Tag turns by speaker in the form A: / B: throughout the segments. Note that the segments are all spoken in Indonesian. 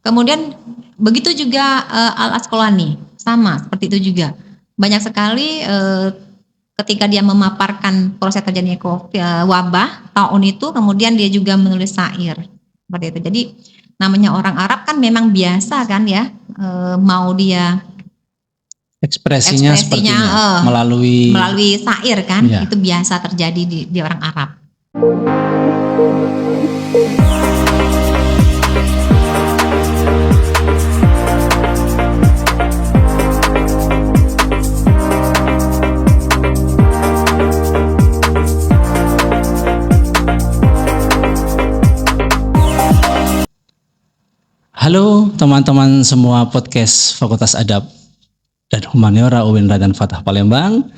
A: Kemudian begitu juga Al-Asqalani, sama seperti itu juga. Banyak sekali ketika dia memaparkan proses terjadinya wabah taun itu, kemudian dia juga menulis syair seperti itu. Jadi namanya orang Arab kan memang biasa kan ya, mau dia
B: ekspresinya sepertinya melalui
A: syair kan, itu biasa terjadi di orang Arab.
B: Halo teman-teman semua podcast Fakultas Adab dan Humaniora UIN Raden Fatah Palembang.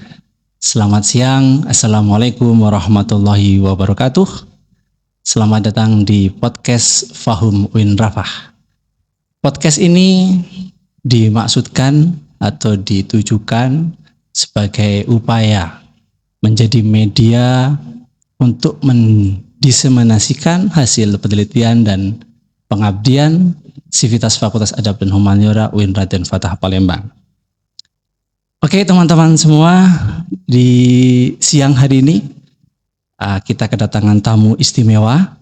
B: Selamat siang, Assalamualaikum warahmatullahi wabarakatuh. Selamat datang di podcast Fahum UIN Rafah. Podcast ini dimaksudkan atau ditujukan sebagai upaya menjadi media untuk mendiseminasikan hasil penelitian dan pengabdian Sivitas Fakultas Adab dan Humaniora UIN Raden Fatah Palembang. Oke teman-teman semua, di siang hari ini kita kedatangan tamu istimewa.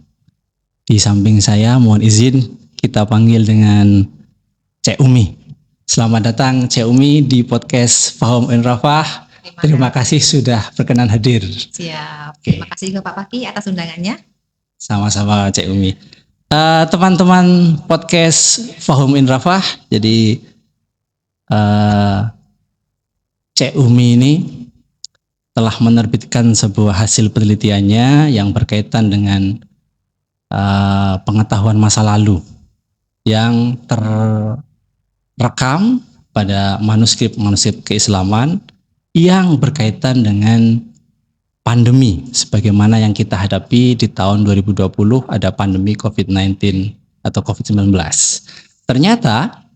B: Di samping saya, mohon izin kita panggil dengan Cek Umi. Selamat datang Cek Umi di podcast Fahum UIN Rafah. Terima kasih sudah berkenan hadir.
A: Siap. Terima kasih juga Pak Paki atas undangannya.
B: Sama-sama Cek Umi. Teman-teman podcast Fahum UIN Rafah, jadi Cek Umi ini telah menerbitkan sebuah hasil penelitiannya yang berkaitan dengan pengetahuan masa lalu yang terrekam pada manuskrip keislaman yang berkaitan dengan pandemi sebagaimana yang kita hadapi di tahun 2020, ada pandemi COVID-19 atau COVID-19. Ternyata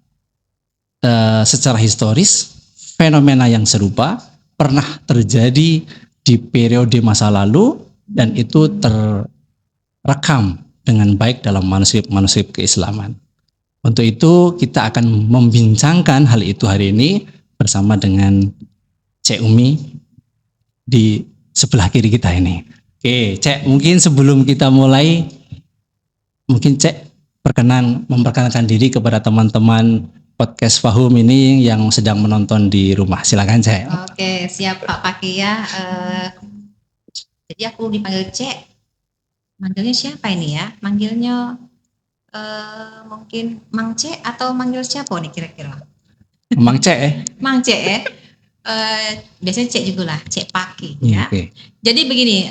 B: secara historis fenomena yang serupa pernah terjadi di periode masa lalu dan itu terrekam dengan baik dalam manuskrip keislaman. Untuk itu kita akan membincangkan hal itu hari ini bersama dengan Cek Umi di sebelah kiri kita ini. Oke, Cek, mungkin sebelum kita mulai, mungkin Cek memperkenalkan diri kepada teman-teman podcast Fahum ini yang sedang menonton di rumah. Silakan Cek.
A: Oke, siap Pak Paki ya. Jadi aku dipanggil Cek. Manggilnya siapa ini ya? Manggilnya mungkin Mang Cek atau manggil siapa nih kira-kira?
B: Mang Cek
A: Mang Cek ya. Biasanya Cek juga lah, Cek Paki ya. Okay. Jadi begini,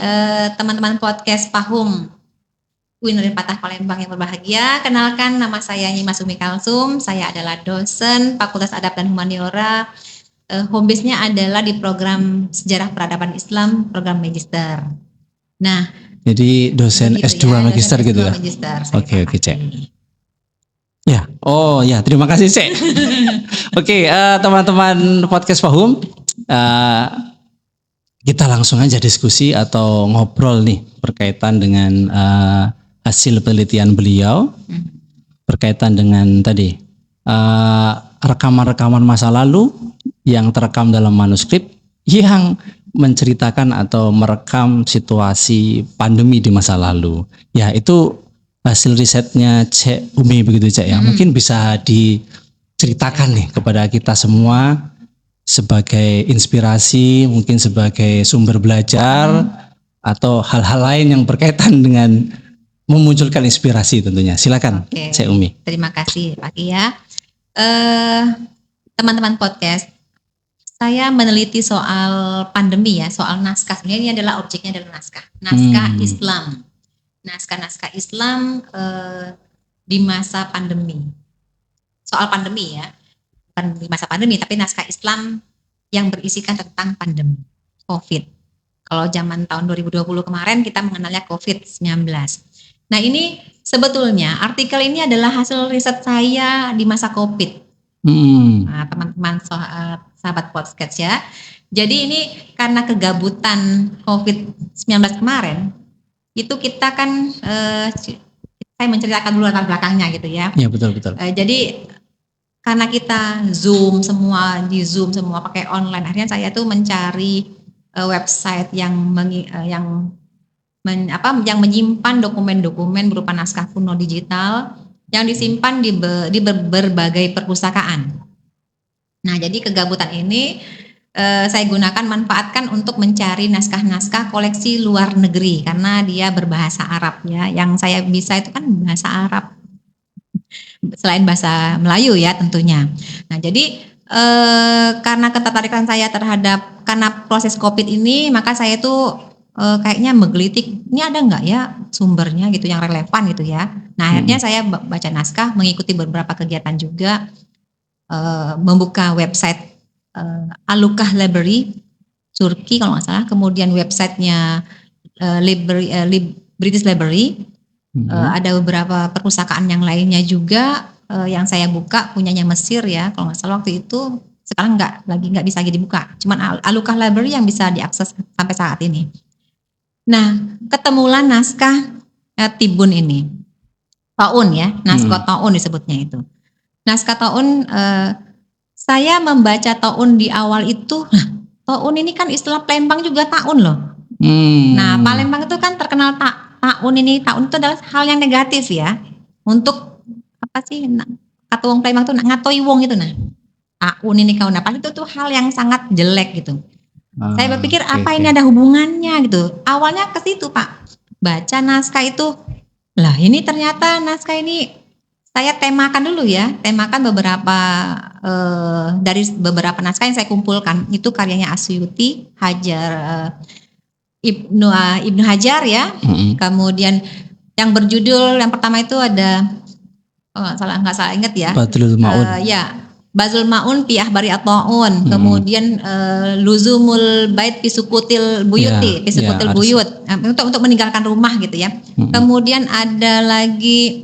A: teman-teman podcast Fahum UIN Raden Fatah Palembang yang berbahagia, kenalkan nama saya Nyimas Umi Kalsum. Saya adalah dosen Fakultas Adab dan Humaniora. Home base-nya adalah di program Sejarah Peradaban Islam, program Magister. Nah,
B: jadi dosen S2 ya, Magister dosen gitu ya. Oke, Cek. Ya, oh ya, terima kasih Cek. Oke, teman-teman podcast Fahum, kita langsung aja diskusi atau ngobrol nih berkaitan dengan hasil penelitian beliau berkaitan dengan tadi rekaman-rekaman masa lalu yang terekam dalam manuskrip yang menceritakan atau merekam situasi pandemi di masa lalu. Ya, itu hasil risetnya Cek Umi begitu Cek ya. Mungkin bisa diceritakan nih kepada kita semua sebagai inspirasi, mungkin sebagai sumber belajar atau hal-hal lain yang berkaitan dengan memunculkan inspirasi tentunya. Silakan Cek Umi.
A: Terima kasih Pak Kia. Teman-teman podcast, saya meneliti soal pandemi ya, soal naskah. Sebenarnya ini adalah objeknya adalah naskah Islam. Naskah-naskah Islam di masa pandemi. Soal pandemi ya, bukan di masa pandemi, tapi naskah Islam yang berisikan tentang pandemi COVID. Kalau zaman tahun 2020 kemarin kita mengenalnya COVID-19. Nah ini sebetulnya artikel ini adalah hasil riset saya di masa COVID. Nah, teman-teman sahabat podcast ya. Jadi ini karena kegabutan COVID-19 kemarin, itu kita kan saya menceritakan dulu latar belakangnya gitu ya.
B: Ya, betul.
A: Jadi karena kita Zoom semua pakai online, akhirnya saya tuh mencari website yang menyimpan dokumen-dokumen berupa naskah kuno digital yang disimpan di berbagai perpustakaan. Nah, jadi kegabutan ini saya manfaatkan untuk mencari naskah-naskah koleksi luar negeri karena dia berbahasa Arab ya. Yang saya bisa itu kan bahasa Arab selain bahasa Melayu ya tentunya. Nah, jadi karena ketertarikan saya karena proses COVID ini, maka saya tuh kayaknya menggelitik, ini ada nggak ya sumbernya gitu yang relevan gitu ya. Nah, akhirnya saya baca naskah, mengikuti beberapa kegiatan juga, membuka website Al-Luqah Library Turki kalau nggak salah, kemudian websitenya British Library, ada beberapa perpustakaan yang lainnya juga yang saya buka, punyanya Mesir ya kalau nggak salah waktu itu, sekarang nggak bisa lagi dibuka, cuman Al-Luqah Library yang bisa diakses sampai saat ini. Nah, ketemulah naskah Tibun ini, Taun ya, naskah Taun disebutnya itu. Naskah Taun, saya membaca Taun di awal itu, Taun ini kan istilah Palembang juga Taun loh. Nah, Palembang itu kan terkenal Taun itu adalah hal yang negatif ya. Untuk apa sih? Kata wong Palembang itu ngatoi wong itu nah. Taun ini kau itu tuh hal yang sangat jelek gitu. Saya berpikir ini ada hubungannya gitu. Awalnya ke situ Pak. Baca naskah itu, lah ini ternyata naskah ini saya temakan dulu ya, beberapa dari beberapa naskah yang saya kumpulkan. Itu karyanya Asyuti, Ibnu Hajar ya. Kemudian yang berjudul yang pertama itu ada nggak salah ingat ya.
B: Badrul Maun.
A: Bazul Maun fi Ahbari At-Taun. Kemudian Luzumul Bait fi Sukutil Buyuti, Buyut. Untuk meninggalkan rumah gitu ya. Kemudian ada lagi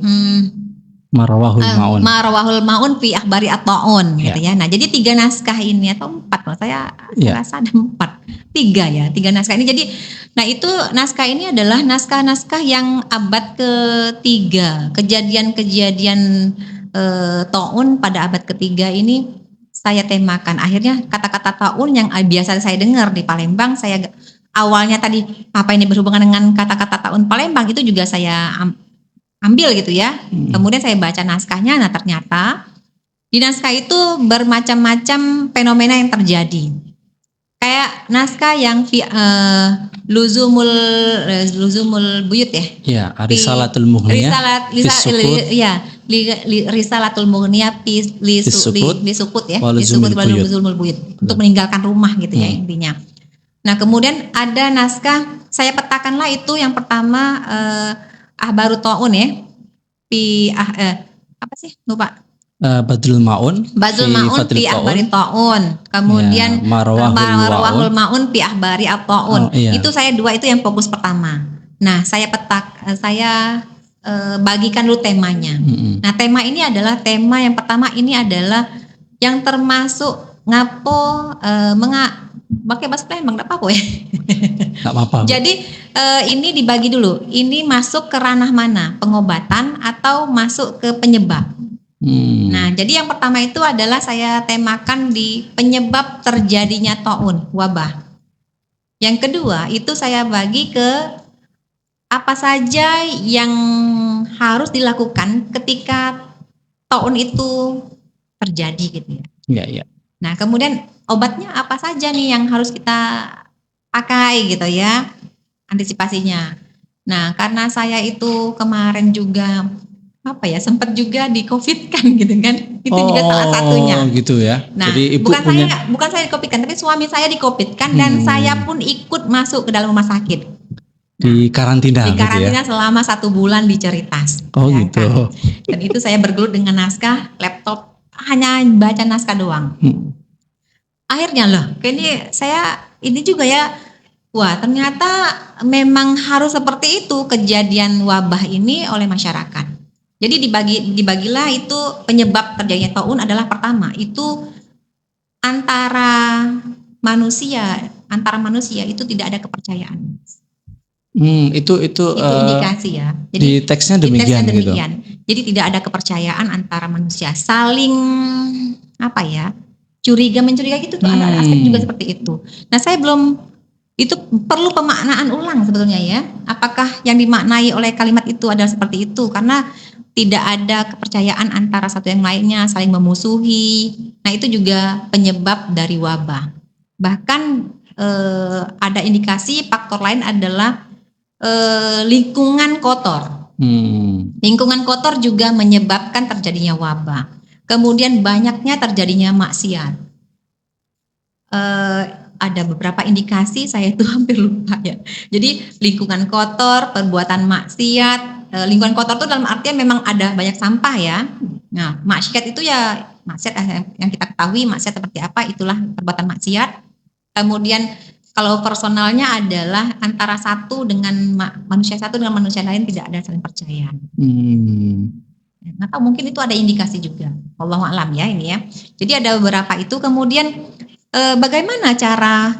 A: Marawahul Maun fi Ahbari At-Taun gitu ya. Nah, jadi 3 naskah ini atau 4 kalau saya rasa ada 3 naskah ini. Jadi nah itu naskah ini adalah naskah-naskah yang abad ke-3, kejadian-kejadian Taun pada abad ke-3 ini saya temakan. Akhirnya kata-kata Taun yang biasa saya dengar di Palembang, saya awalnya tadi apa ini berhubungan dengan kata-kata Taun Palembang itu juga saya ambil gitu ya. Kemudian saya baca naskahnya, nah ternyata di naskah itu bermacam-macam fenomena yang terjadi. Kayak naskah yang Luzumul Buyut ya.
B: Ya, Risalatul Mughniyah.
A: Risalatul Mughniyah li Sukut ya. Luzumul Buyut. Untuk meninggalkan rumah gitu ya intinya. Nah, kemudian ada naskah saya petakanlah itu yang pertama Ahbaru Taun ya. Apa sih? Lupa.
B: Badrul Maun
A: fi Ahbari Taun. Kemudian Marawahul Maun fi Ahbari At-Taun. Itu saya 2 itu yang fokus pertama. Nah, saya bagikan dulu temanya. Nah, tema ini adalah tema yang pertama ini adalah yang termasuk pakai bahasa Palembang enggak apa-apa ya.
B: Enggak apa-apa.
A: Jadi ini dibagi dulu. Ini masuk ke ranah mana? Pengobatan atau masuk ke penyebab? Nah, jadi yang pertama itu adalah saya temakan di penyebab terjadinya taun, wabah. Yang kedua itu saya bagi ke apa saja yang harus dilakukan ketika taun itu terjadi gitu ya.
B: Iya.
A: Nah, kemudian obatnya apa saja nih yang harus kita pakai gitu ya, antisipasinya. Nah, karena saya itu kemarin juga sempat juga di COVID kan gitu kan, itu juga salah satunya.
B: Oh gitu ya.
A: Nah,
B: jadi ibu
A: bukan saya di COVID kan, tapi suami saya di COVID kan, dan saya pun ikut masuk ke dalam rumah sakit.
B: Di karantina.
A: Di karantina gitu ya? Selama 1 bulan di Ceritas.
B: Oh ya, gitu. Kan?
A: Dan itu saya bergelut dengan naskah, laptop, hanya baca naskah doang. Akhirnya ini saya ini juga ya, wah ternyata memang harus seperti itu kejadian wabah ini oleh masyarakat. Jadi dibagilah itu penyebab terjadinya taun adalah pertama itu antara manusia itu tidak ada kepercayaan.
B: Itu
A: Itu indikasi ya. Jadi
B: di teksnya demikian, gitu.
A: Jadi tidak ada kepercayaan antara manusia, saling curiga mencurigai gitu tuh, ada aspek juga seperti itu. Nah, saya belum, itu perlu pemaknaan ulang sebetulnya ya. Apakah yang dimaknai oleh kalimat itu adalah seperti itu? Karena tidak ada kepercayaan antara satu yang lainnya, saling memusuhi. Nah, itu juga penyebab dari wabah. Bahkan ada indikasi faktor lain adalah lingkungan kotor. Lingkungan kotor juga menyebabkan terjadinya wabah. Kemudian banyaknya terjadinya maksiat. Ada beberapa indikasi, saya itu hampir lupa ya. Jadi lingkungan kotor, perbuatan maksiat. Lingkungan kotor itu dalam artian memang ada banyak sampah ya. Nah, maksiat itu ya, maksiat yang kita ketahui maksiat seperti apa, itulah perbuatan maksiat. Kemudian kalau personalnya adalah antara manusia satu dengan manusia lain tidak ada saling percaya. Atau mungkin itu ada indikasi juga. Wallahu a'lam ya ini ya. Jadi ada beberapa itu. Kemudian bagaimana cara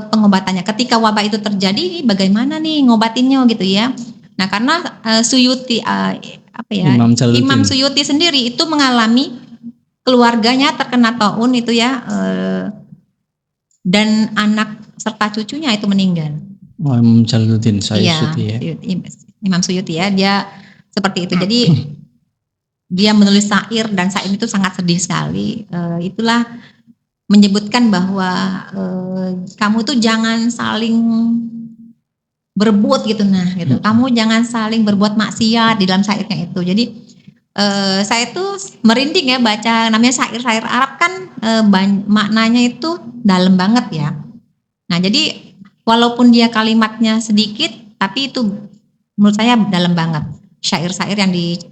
A: pengobatannya ketika wabah itu terjadi? Bagaimana nih ngobatinnya gitu ya? Nah, karena Suyuti Imam Suyuti sendiri itu mengalami keluarganya terkena taun itu ya, dan anak serta cucunya itu meninggal.
B: Imam Jalaluddin Suyuti ya.
A: Imam Suyuti ya, dia seperti itu. Jadi dia menulis syair dan syair itu sangat sedih sekali. Itulah menyebutkan bahwa kamu tuh jangan saling berebut gitu, gitu. Kamu jangan saling berbuat maksiat di dalam syairnya itu. Jadi saya tuh merinding ya baca, namanya syair-syair Arab kan maknanya itu dalam banget ya. Nah, jadi walaupun dia kalimatnya sedikit, tapi itu menurut saya dalam banget syair-syair yang ditulis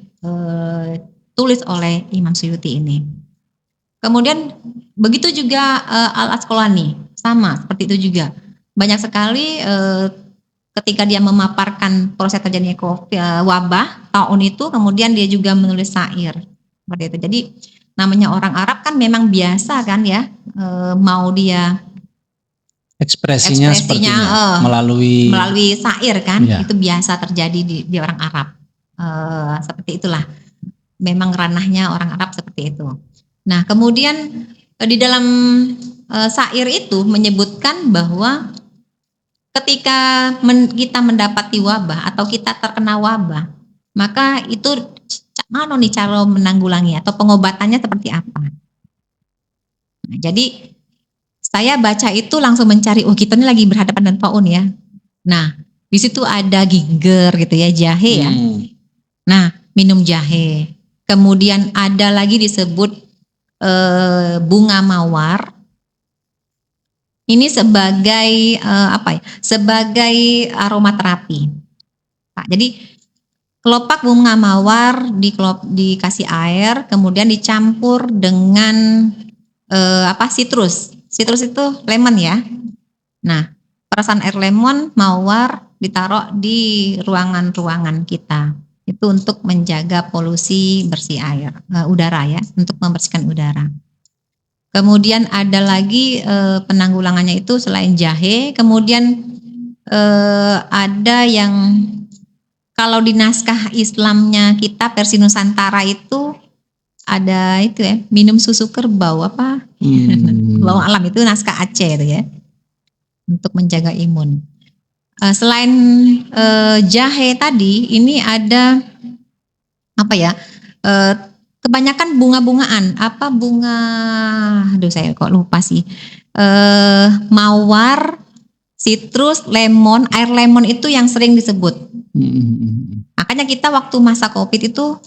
A: oleh Imam Suyuti ini. Kemudian begitu juga Al-Asqalani, sama seperti itu juga. Banyak sekali ketika dia memaparkan proses terjadinya wabah taun itu, kemudian dia juga menulis syair seperti itu. Jadi namanya orang Arab kan memang biasa kan ya, mau dia ekspresinya melalui syair kan, itu biasa terjadi di orang Arab. Seperti itulah, memang ranahnya orang Arab seperti itu. Nah, kemudian di dalam syair itu menyebutkan bahwa ketika kita mendapati wabah atau kita terkena wabah, maka itu mana nih cara menanggulangi atau pengobatannya seperti apa? Nah, jadi saya baca itu langsung mencari, kita ini lagi berhadapan dengan taun ya. Nah, di situ ada ginger gitu ya, jahe ya. Nah, minum jahe. Kemudian ada lagi disebut bunga mawar. Ini sebagai sebagai aromaterapi. Pak, jadi kelopak bunga mawar dikasih air, kemudian dicampur dengan sitrus. Citrus itu lemon ya. Nah, perasan air lemon, mawar ditaruh di ruangan-ruangan kita. Itu untuk menjaga polusi bersih udara ya, untuk membersihkan udara. Kemudian ada lagi penanggulangannya itu selain jahe, kemudian ada yang kalau di naskah Islamnya kita versi Nusantara itu ada itu ya, minum susu kerbau apa? Wallahu alam, itu naskah Aceh itu ya, untuk menjaga imun. Selain jahe tadi, ini ada kebanyakan bunga-bungaan. Saya kok lupa sih. Mawar, citrus, lemon, air lemon itu yang sering disebut. Makanya kita waktu masa COVID itu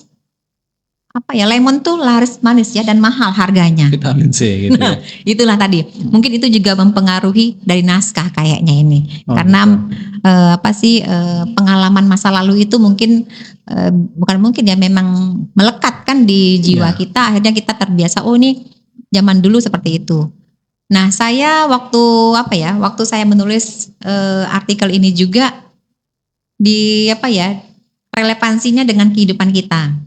A: lemon tuh laris manis ya dan mahal harganya.
B: Vitamin C gitu ya.
A: Itulah tadi. Mungkin itu juga mempengaruhi dari naskah kayaknya ini. Karena pengalaman masa lalu itu mungkin bukan mungkin ya, memang melekat kan di jiwa kita. Akhirnya kita terbiasa, ini zaman dulu seperti itu. Nah, saya waktu saya menulis artikel ini juga relevansinya dengan kehidupan kita.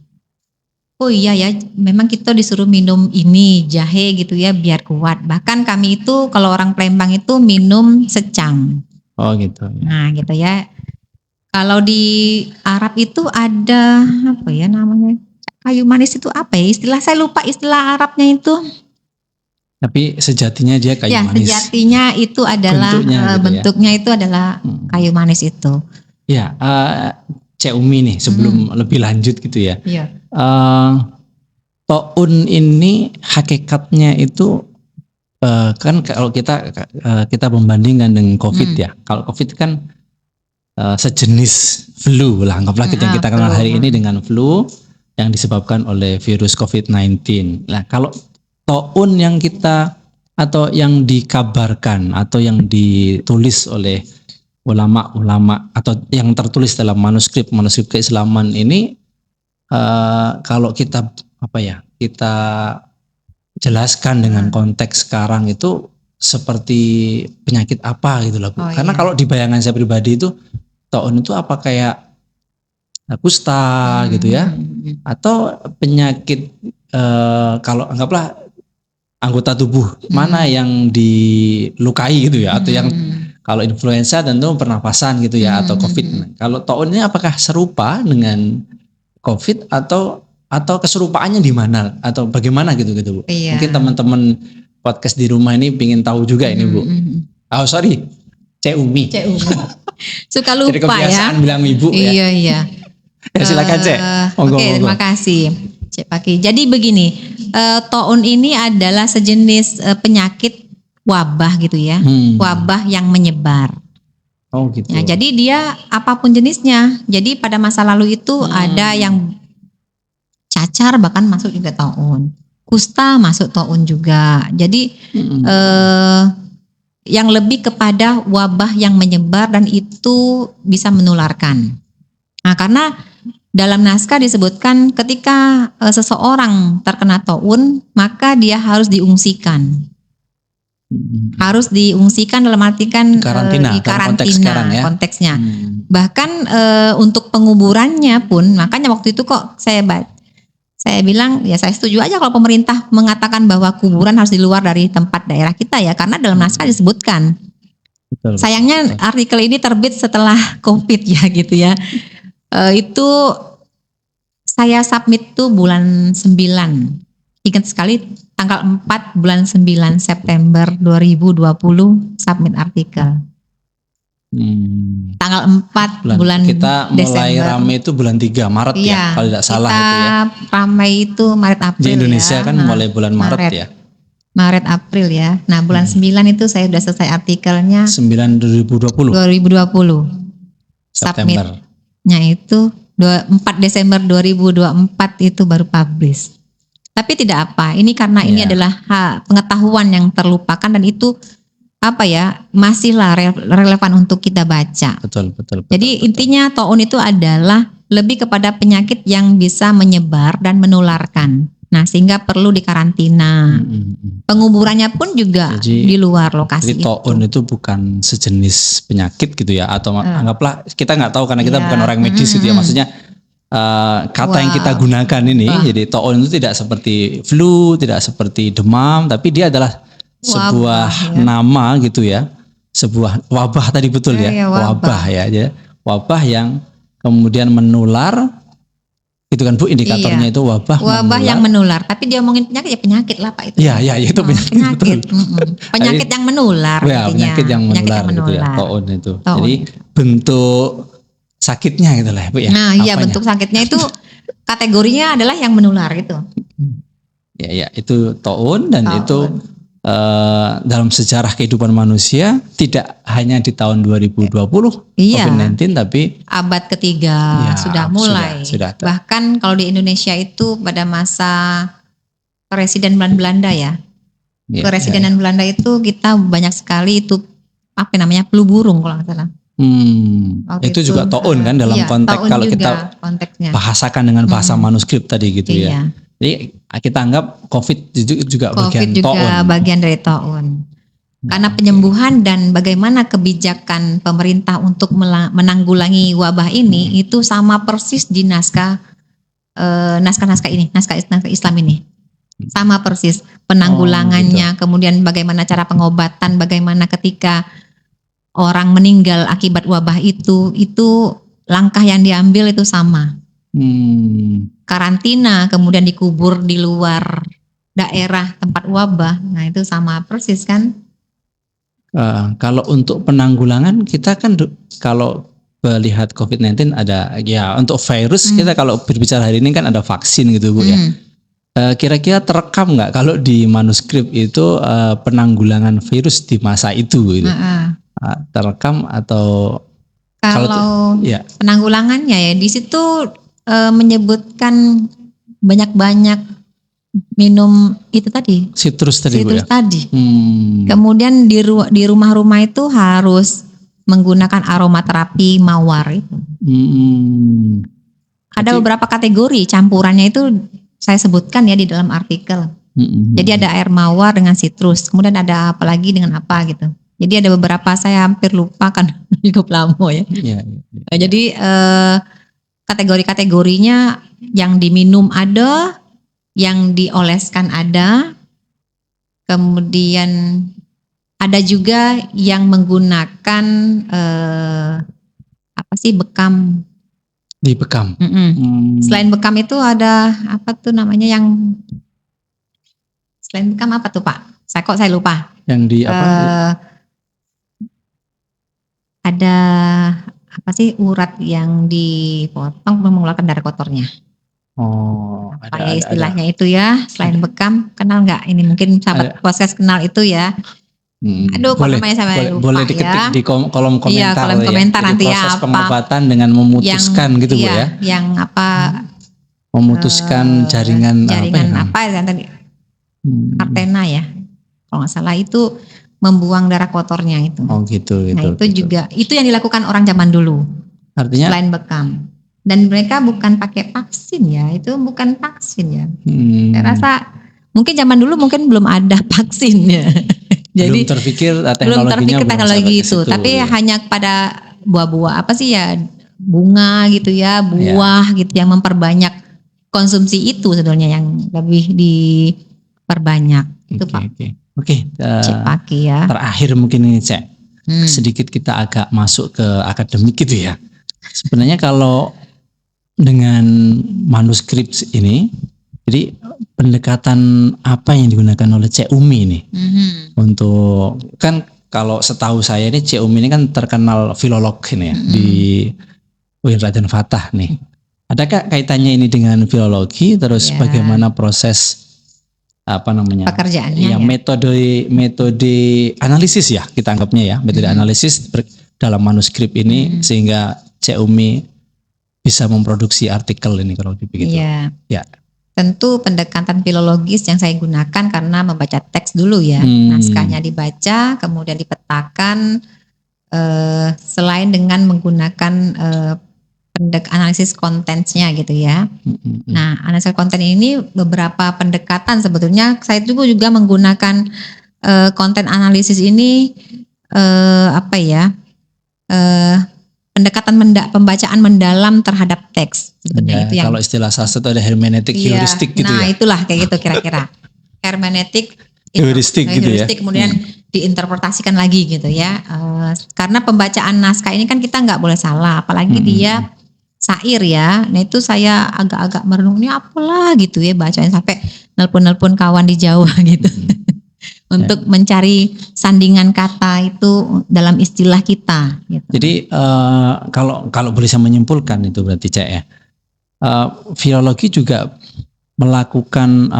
A: Oh iya ya, memang kita disuruh minum ini jahe gitu ya biar kuat. Bahkan kami itu kalau orang Palembang itu minum secang.
B: Oh gitu.
A: Nah gitu ya. Kalau di Arab itu ada apa ya namanya? Kayu manis itu apa ya? Istilah saya lupa istilah Arabnya itu.
B: Tapi sejatinya dia kayu
A: Ya,
B: manis.
A: sejatinya itu adalah
B: Bentuknya gitu ya.
A: bentuknya itu adalah kayu manis itu.
B: Ya, Cek Umi nih sebelum lebih lanjut gitu ya.
A: Iya.
B: To'un ini hakikatnya itu kan kalau kita membandingkan dengan COVID ya. Kalau COVID kan sejenis flu lah, anggaplah yang kita kenal hari ini dengan flu yang disebabkan oleh virus COVID-19. Nah, kalau To'un yang kita atau yang dikabarkan atau yang ditulis oleh ulama-ulama atau yang tertulis dalam manuskrip keislaman ini, kalau kita kita jelaskan dengan konteks sekarang itu seperti penyakit apa gitu loh Bu. Karena kalau di bayangan saya pribadi itu To'un itu apa kayak kusta gitu ya, atau penyakit kalau anggaplah anggota tubuh mana yang dilukai gitu ya, atau yang kalau influenza tentu pernapasan gitu ya, atau COVID. Kalau To'un ini apakah serupa dengan COVID atau keserupaannya di mana atau bagaimana gitu Bu?
A: Iya.
B: Mungkin teman-teman podcast di rumah ini ingin tahu juga ini Bu. Oh sorry, Cek Umi.
A: Suka lupa
B: Jadi kebiasaan bilang Ibu ya.
A: Iya.
B: Ya silakan Cek.
A: Oke, terima kasih Cek Paki. Jadi begini, To'un ini adalah sejenis penyakit wabah gitu ya, wabah yang menyebar.
B: Oh gitu.
A: Nah, jadi dia apapun jenisnya. Jadi pada masa lalu itu ada yang cacar bahkan masuk juga To'un, kusta masuk To'un juga. Jadi yang lebih kepada wabah yang menyebar dan itu bisa menularkan. Nah, karena dalam naskah disebutkan ketika seseorang terkena To'un, maka dia harus diungsikan. Harus diungsikan dalam artikan
B: Karantina,
A: di karantina
B: konteks sekarang ya.
A: konteksnya. Bahkan untuk penguburannya pun, makanya waktu itu kok saya bilang ya saya setuju aja kalau pemerintah mengatakan bahwa kuburan harus di luar dari tempat daerah kita ya, karena dalam naskah disebutkan.
B: Betul.
A: Sayangnya artikel ini terbit setelah COVID ya gitu ya. Itu saya submit tuh bulan 9. Ingat sekali tanggal 4 bulan 9 September 2020 submit artikel. Tanggal 4 bulan
B: kita mulai
A: Desember.
B: ramai itu bulan 3 Maret
A: Iya,
B: ya kalau tidak salah
A: kita
B: itu ya.
A: ramai itu Maret April
B: Di Indonesia
A: ya.
B: kan mulai bulan Maret ya.
A: Maret April ya. Nah, bulan 9 itu saya sudah selesai artikelnya
B: 9 2020 September.
A: Submitnya itu 4 Desember 2024 itu baru publish. Tapi tidak apa, ini karena ini adalah pengetahuan yang terlupakan dan itu masihlah relevan untuk kita baca.
B: Betul.
A: Jadi intinya To'un itu adalah lebih kepada penyakit yang bisa menyebar dan menularkan. Nah, sehingga perlu dikarantina. Penguburannya pun juga di luar lokasi
B: jadi To'un itu bukan sejenis penyakit gitu ya, atau anggaplah kita nggak tahu karena kita bukan orang medis gitu ya, maksudnya kata yang kita gunakan ini, jadi To'un itu tidak seperti flu, tidak seperti demam, tapi dia adalah sebuah nama gitu ya, sebuah wabah tadi betul ya, wabah ya, wabah yang kemudian menular, itu kan Bu indikatornya itu wabah
A: yang menular, tapi dia omongin penyakit lah Pak itu.
B: Iya itu penyakit.
A: Penyakit yang menular.
B: Ya, penyakit yang menular gitu ya, To'un itu. Jadi bentuk sakitnya gitu lah Bu ya.
A: Nah iya, bentuk sakitnya itu kategorinya adalah yang menular itu.
B: Ya itu To'un dan itu dalam sejarah kehidupan manusia tidak hanya di tahun 2020 COVID-19 tapi
A: abad ketiga sudah mulai.
B: Sudah.
A: Bahkan kalau di Indonesia itu pada masa Presiden Belanda ya. Presidenan Belanda itu kita banyak sekali itu flu burung kalau nggak salah.
B: Itu juga To'un kan dalam konteks kalau kita bahasakan dengan bahasa manuskrip tadi gitu ya. Jadi kita anggap COVID juga
A: bagian dari To'un. Karena penyembuhan dan bagaimana kebijakan pemerintah untuk menanggulangi wabah ini itu sama persis di naskah Islam ini. Sama persis penanggulangannya, kemudian bagaimana cara pengobatan, bagaimana ketika orang meninggal akibat wabah itu langkah yang diambil itu sama. Karantina, kemudian dikubur di luar daerah tempat wabah. Nah itu sama persis kan.
B: Kalau untuk penanggulangan kita kan kalau melihat COVID-19 ada ya untuk virus kita kalau berbicara hari ini kan ada vaksin gitu Bu ya. Kira-kira terekam nggak kalau di manuskrip itu penanggulangan virus di masa itu gitu? Terekam atau
A: kalau
B: ya.
A: Penanggulangannya ya di situ menyebutkan banyak-banyak minum itu tadi
B: sitrus tadi Bu ya.
A: Kemudian di rumah-rumah itu harus menggunakan aromaterapi mawar itu. Ada beberapa kategori campurannya itu saya sebutkan ya di dalam artikel. Jadi ada air mawar dengan sitrus, kemudian ada apa lagi dengan apa gitu. Jadi ada beberapa saya hampir lupa kan cukup lama ya. Jadi kategori-kategorinya yang diminum ada, yang dioleskan ada, kemudian ada juga yang menggunakan bekam.
B: Dibekam.
A: Selain bekam itu ada apa tuh namanya yang selain bekam apa tuh Pak? Saya lupa.
B: Yang di apa?
A: Ada apa sih urat yang dipotong mengeluarkan darah kotornya. Ada istilahnya itu ya. Selain bekam, kenal nggak? Ini mungkin sahabat podcast kenal itu ya. Aduh, namanya saya lupa
B: boleh diketik di kolom komentar.
A: Iya, kolom komentar
B: ya.
A: nanti
B: proses
A: ya.
B: Pengobatan dengan memutuskan yang, gitu Bu ya.
A: Yang apa?
B: Memutuskan jaringan
A: apa ya tadi? Artena ya. Kalau nggak salah itu membuang darah kotornya itu.
B: Gitu.
A: Nah itu gitu. Juga itu yang dilakukan orang zaman dulu.
B: Artinya
A: selain bekam. Dan mereka bukan pakai vaksin ya. Itu bukan vaksin ya. Saya rasa mungkin zaman dulu mungkin belum ada vaksinnya. Jadi
B: belum terpikir teknologi
A: itu, tapi ya. Hanya pada buah-buah apa sih ya, bunga gitu ya, buah gitu yang memperbanyak konsumsi itu sebenarnya yang lebih diperbanyak itu Pak.
B: Oke.
A: Cipaki ya.
B: Terakhir mungkin ini Cek, sedikit kita agak masuk ke akademik gitu ya. Sebenarnya kalau dengan manuskrip ini, jadi pendekatan apa yang digunakan oleh Cek Umi ini untuk kan kalau setahu saya ini Cek Umi ini kan terkenal filolog ini ya di UIN Raden Fatah nih. Adakah kaitannya ini dengan filologi? Terus bagaimana proses
A: pekerjaannya?
B: Ya, metode analisis ya kita anggapnya ya metode analisis dalam manuskrip ini sehingga Cek Umi bisa memproduksi artikel ini kalau begitu. Ya.
A: Tentu pendekatan filologis yang saya gunakan karena membaca teks dulu ya. Naskahnya dibaca, kemudian dipetakan, selain dengan menggunakan analisis kontennya gitu ya. Nah, analisis konten ini beberapa pendekatan sebetulnya saya juga menggunakan konten analisis ini pendekatan pembacaan mendalam terhadap teks.
B: Ya, itu yang kalau istilah sastra itu ada hermeneutik heuristik gitu ya.
A: Nah, itulah kayak gitu kira-kira. Hermeneutik
B: heuristik gitu ya.
A: Kemudian diinterpretasikan lagi gitu ya. Karena pembacaan naskah ini kan kita nggak boleh salah, apalagi dia syair ya. Nah, itu saya agak-agak merenung ini apalah gitu ya bacanya sampai nelpon kawan di Jawa gitu. Untuk mencari sandingan kata itu dalam istilah kita. Gitu.
B: Jadi kalau boleh saya menyimpulkan itu berarti Cek ya, filologi juga melakukan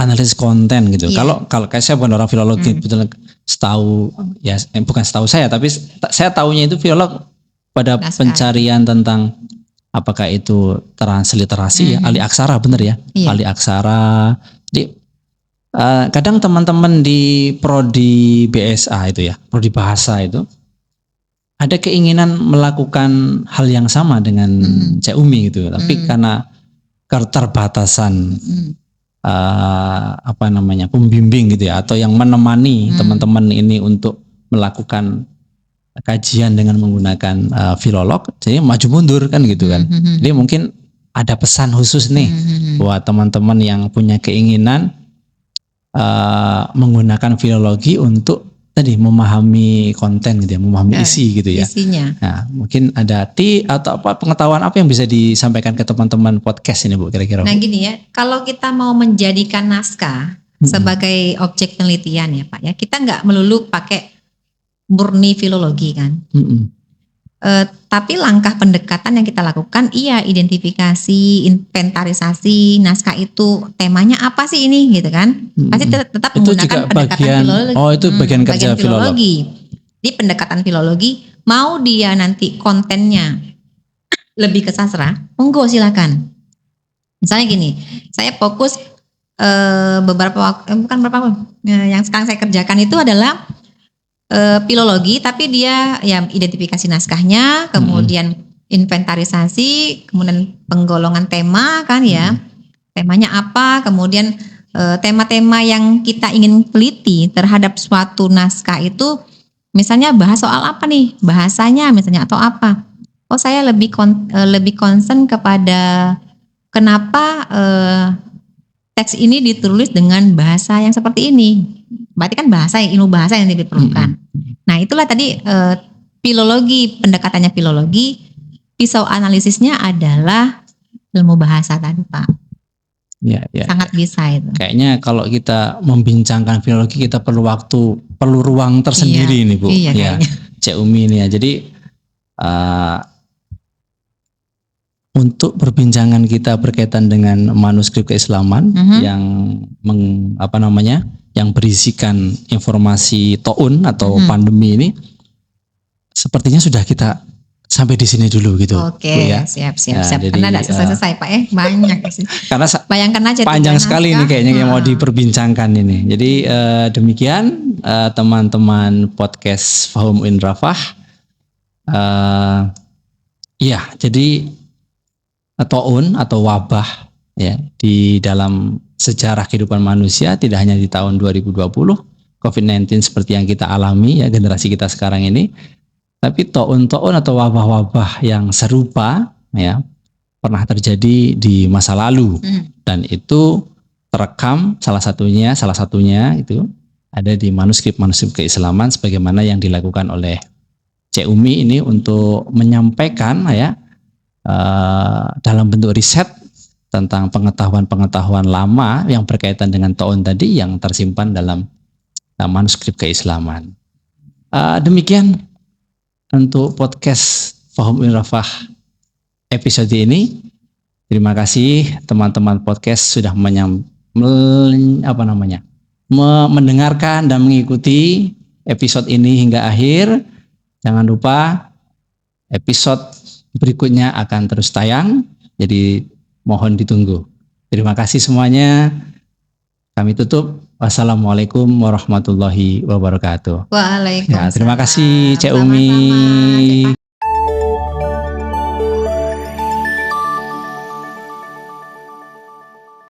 B: analisis konten gitu. Kalau kayak saya bukan orang filologi, betul setahu ya bukan setahu saya, tapi saya tahunya itu filolog pada pencarian tentang apakah itu transliterasi ya, ahli aksara bener ya, ahli aksara. Jadi kadang teman-teman di prodi BSA itu ya, prodi bahasa itu ada keinginan melakukan hal yang sama dengan Cek Umi gitu, tapi karena keterbatasan pembimbing gitu ya, atau yang menemani teman-teman ini untuk melakukan kajian dengan menggunakan filolog, jadi maju mundur kan gitu kan. Jadi mungkin ada pesan khusus nih buat teman-teman yang punya keinginan menggunakan filologi untuk tadi memahami konten gitu ya, memahami isi gitu ya.
A: Isinya.
B: Nah, mungkin ada atau apa pengetahuan apa yang bisa disampaikan ke teman-teman podcast ini Bu kira-kira?
A: Nah
B: Bu?
A: gini ya, kalau kita mau menjadikan naskah sebagai objek penelitian ya Pak ya, kita nggak melulu pakai murni filologi kan. Tapi langkah pendekatan yang kita lakukan, identifikasi, inventarisasi naskah itu temanya apa sih ini gitu kan? Pasti tetap
B: Itu
A: menggunakan
B: juga
A: pendekatan
B: bagian,
A: filologi.
B: itu bagian kerja filolog.
A: Di pendekatan filologi, mau dia nanti kontennya lebih ke sastra, monggo silakan. Misalnya gini, saya fokus yang sekarang saya kerjakan itu adalah filologi, tapi dia ya identifikasi naskahnya, kemudian inventarisasi, kemudian penggolongan tema kan ya, temanya apa, kemudian tema-tema yang kita ingin teliti terhadap suatu naskah itu, misalnya bahas soal apa nih, bahasanya misalnya atau apa. Oh saya lebih concern kepada kenapa teks ini ditulis dengan bahasa yang seperti ini. Berarti kan ilmu bahasa yang diperlukan. Nah itulah tadi filologi, pendekatannya filologi, pisau analisisnya adalah ilmu bahasa tadi Pak.
B: Ya.
A: Sangat bisa itu.
B: Kayaknya kalau kita membincangkan filologi kita perlu ruang tersendiri nih Bu.
A: Iya,
B: ya, Cek Umi ini ya. Jadi untuk perbincangan kita berkaitan dengan manuskrip keislaman yang yang berisikan informasi Ta'un atau pandemi ini, sepertinya sudah kita sampai di sini dulu gitu.
A: Oke,
B: ya.
A: siap. Karena tidak selesai Pak banyak sih.
B: Karena
A: bayangkan aja
B: panjang sekali ini kayaknya yang mau diperbincangkan ini. Jadi demikian teman-teman podcast Fahum in Rafah. Jadi Ta'un atau wabah ya di dalam sejarah kehidupan manusia tidak hanya di tahun 2020 COVID-19 seperti yang kita alami ya generasi kita sekarang ini, tapi ta'un atau wabah-wabah yang serupa ya pernah terjadi di masa lalu dan itu terekam salah satunya itu ada di manuskrip keislaman sebagaimana yang dilakukan oleh Cek Umi ini untuk menyampaikan ya dalam bentuk riset tentang pengetahuan lama yang berkaitan dengan ta'un tadi yang tersimpan dalam manuskrip keislaman. Demikian untuk podcast Fahum in Rafah episode ini. Terima kasih teman-teman podcast sudah mendengarkan dan mengikuti episode ini hingga akhir. Jangan lupa episode berikutnya akan terus tayang. Jadi mohon ditunggu. Terima kasih semuanya. Kami tutup. Wassalamualaikum warahmatullahi wabarakatuh.
A: Waalaikumsalam.
B: Ya, terima kasih Cek Umi.